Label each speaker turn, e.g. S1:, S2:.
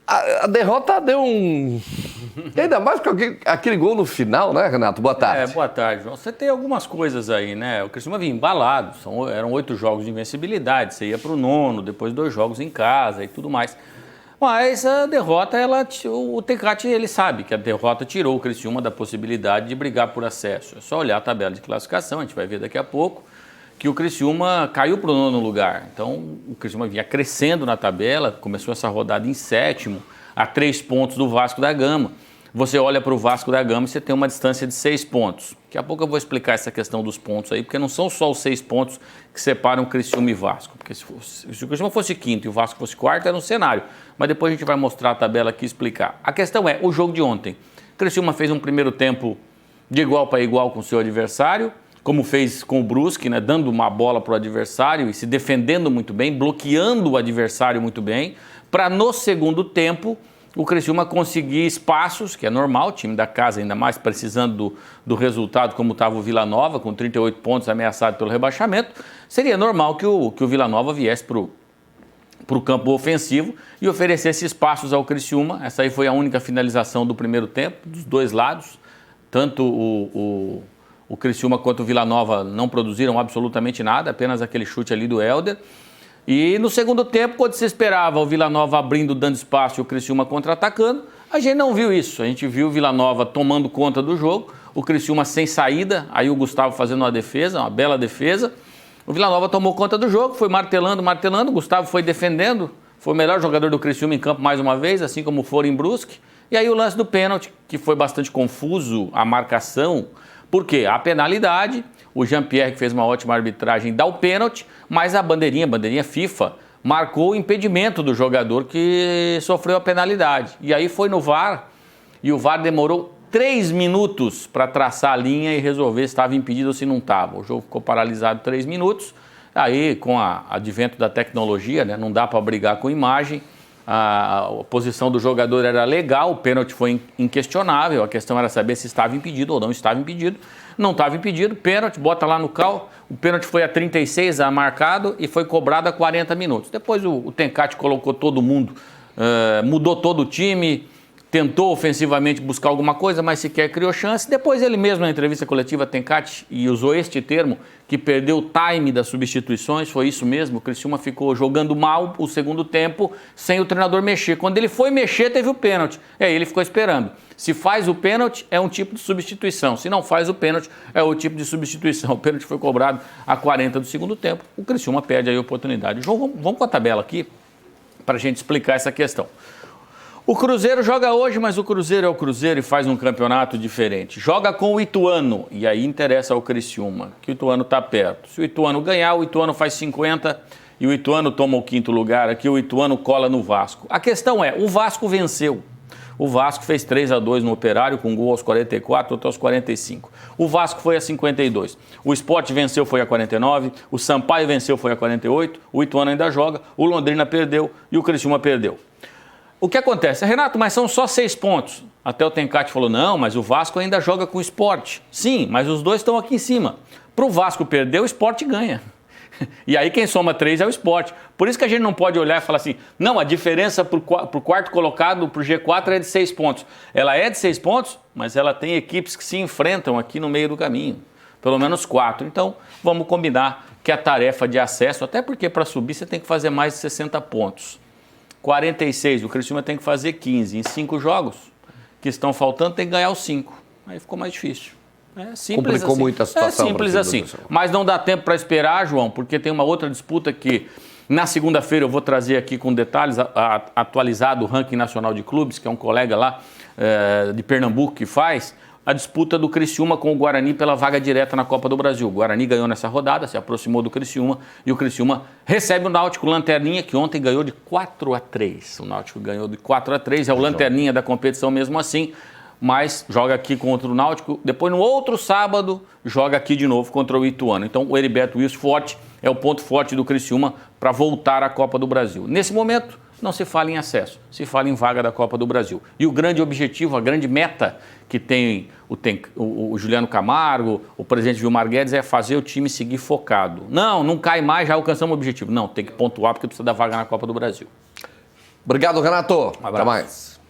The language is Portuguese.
S1: A derrota deu um... Ainda mais com aquele gol no final, né, Renato? Boa tarde.
S2: Boa tarde, João. Você tem algumas coisas aí, né? O Criciúma vinha embalado, eram 8 jogos de invencibilidade, você ia para o 9º, depois 2 jogos em casa e tudo mais. Mas a derrota, o Tencati, ele sabe que a derrota tirou o Criciúma da possibilidade de brigar por acesso. É só olhar a tabela de classificação, a gente vai ver daqui a pouco, que o Criciúma caiu para o 9º lugar. Então, o Criciúma vinha crescendo na tabela, começou essa rodada em 7º, a 3 pontos do Vasco da Gama. Você olha para o Vasco da Gama e você tem uma distância de 6 pontos. Daqui a pouco eu vou explicar essa questão dos pontos aí, porque não são só os 6 pontos que separam Criciúma e Vasco. Porque se o Criciúma fosse 5º e o Vasco fosse 4º, era um cenário. Mas depois a gente vai mostrar a tabela aqui e explicar. A questão é o jogo de ontem. Criciúma fez um primeiro tempo de igual para igual com o seu adversário, como fez com o Brusque, né, dando uma bola para o adversário e se defendendo muito bem, bloqueando o adversário muito bem, para no segundo tempo o Criciúma conseguir espaços, que é normal, o time da casa ainda mais precisando do resultado como estava o Vila Nova, com 38 pontos ameaçado pelo rebaixamento, seria normal que o Vila Nova viesse para o campo ofensivo e oferecesse espaços ao Criciúma. Essa aí foi a única finalização do primeiro tempo, dos dois lados, tanto o Criciúma quanto o Vila Nova não produziram absolutamente nada, apenas aquele chute ali do Helder. E no segundo tempo, quando se esperava o Vila Nova abrindo, dando espaço e o Criciúma contra-atacando, a gente não viu isso. A gente viu o Vila Nova tomando conta do jogo, o Criciúma sem saída, aí o Gustavo fazendo uma defesa, uma bela defesa. O Vila Nova tomou conta do jogo, foi martelando, o Gustavo foi defendendo, foi o melhor jogador do Criciúma em campo mais uma vez, assim como for em Brusque. E aí o lance do pênalti, que foi bastante confuso, a marcação. Por quê? A penalidade, o Jean-Pierre, que fez uma ótima arbitragem, dá o pênalti, mas a bandeirinha FIFA, marcou o impedimento do jogador que sofreu a penalidade. E aí foi no VAR, e o VAR demorou 3 minutos para traçar a linha e resolver se estava impedido ou se não estava. O jogo ficou paralisado 3 minutos, aí com o advento da tecnologia, né, não dá para brigar com imagem, a posição do jogador era legal, o pênalti foi inquestionável, a questão era saber se estava impedido ou não estava impedido. Não estava impedido, pênalti, bota lá no cal, o pênalti foi a 36 marcado e foi cobrado a 40 minutos. Depois o Tencati colocou todo mundo, mudou todo o time, tentou ofensivamente buscar alguma coisa, mas sequer criou chance. Depois ele mesmo na entrevista coletiva, Tencati, e usou este termo, que perdeu o time das substituições, foi isso mesmo, o Criciúma ficou jogando mal o segundo tempo, sem o treinador mexer. Quando ele foi mexer, teve o pênalti, aí ele ficou esperando. Se faz o pênalti, é um tipo de substituição. Se não faz o pênalti, é outro tipo de substituição. O pênalti foi cobrado a 40 do segundo tempo, o Criciúma perde aí a oportunidade. João, vamos com a tabela aqui, para a gente explicar essa questão. O Cruzeiro joga hoje, mas o Cruzeiro é o Cruzeiro e faz um campeonato diferente. Joga com o Ituano, e aí interessa ao Criciúma, que o Ituano está perto. Se o Ituano ganhar, o Ituano faz 50 e o Ituano toma o 5º lugar. Aqui o Ituano cola no Vasco. A questão é, o Vasco venceu. O Vasco fez 3-2 no Operário, com gol aos 44, outro aos 45. O Vasco foi a 52. O Sport venceu, foi a 49. O Sampaio venceu, foi a 48. O Ituano ainda joga. O Londrina perdeu e o Criciúma perdeu. O que acontece? Renato, mas são só 6 pontos. Até o Tencati falou, não, mas o Vasco ainda joga com o Sport. Sim, mas os dois estão aqui em cima. Para o Vasco perder, o Sport ganha. E aí quem soma 3 é o Sport. Por isso que a gente não pode olhar e falar assim, não, a diferença para o quarto colocado, para o G4 é de 6 pontos. Ela é de 6 pontos, mas ela tem equipes que se enfrentam aqui no meio do caminho. Pelo menos 4. Então, vamos combinar que a tarefa de acesso, até porque para subir você tem que fazer mais de 60 pontos. 46, o Criciúma tem que fazer 15. Em 5 jogos que estão faltando, tem que ganhar os 5. Aí ficou mais difícil. É simples
S1: Complicou
S2: assim.
S1: muito a situação.
S2: É simples assim. Mas não dá tempo para esperar, João, porque tem uma outra disputa que na segunda-feira eu vou trazer aqui com detalhes atualizado o ranking nacional de clubes, que é um colega lá de Pernambuco que faz. A disputa do Criciúma com o Guarani pela vaga direta na Copa do Brasil. O Guarani ganhou nessa rodada, se aproximou do Criciúma e o Criciúma recebe o Náutico Lanterninha, que ontem ganhou de 4-3. O Náutico ganhou de 4-3, é o Lanterninha da competição mesmo assim, mas joga aqui contra o Náutico. Depois, no outro sábado, joga aqui de novo contra o Ituano. Então, o Heriberto Wilson forte é o ponto forte do Criciúma para voltar à Copa do Brasil. Nesse momento, não se fala em acesso, se fala em vaga da Copa do Brasil. E o grande objetivo, a grande meta que tem o Juliano Camargo, o presidente Vilmar Guedes, é fazer o time seguir focado. Não cai mais, já alcançamos o objetivo. Não, tem que pontuar porque precisa da vaga na Copa do Brasil.
S1: Obrigado, Renato. Até
S2: abraço.
S1: mais.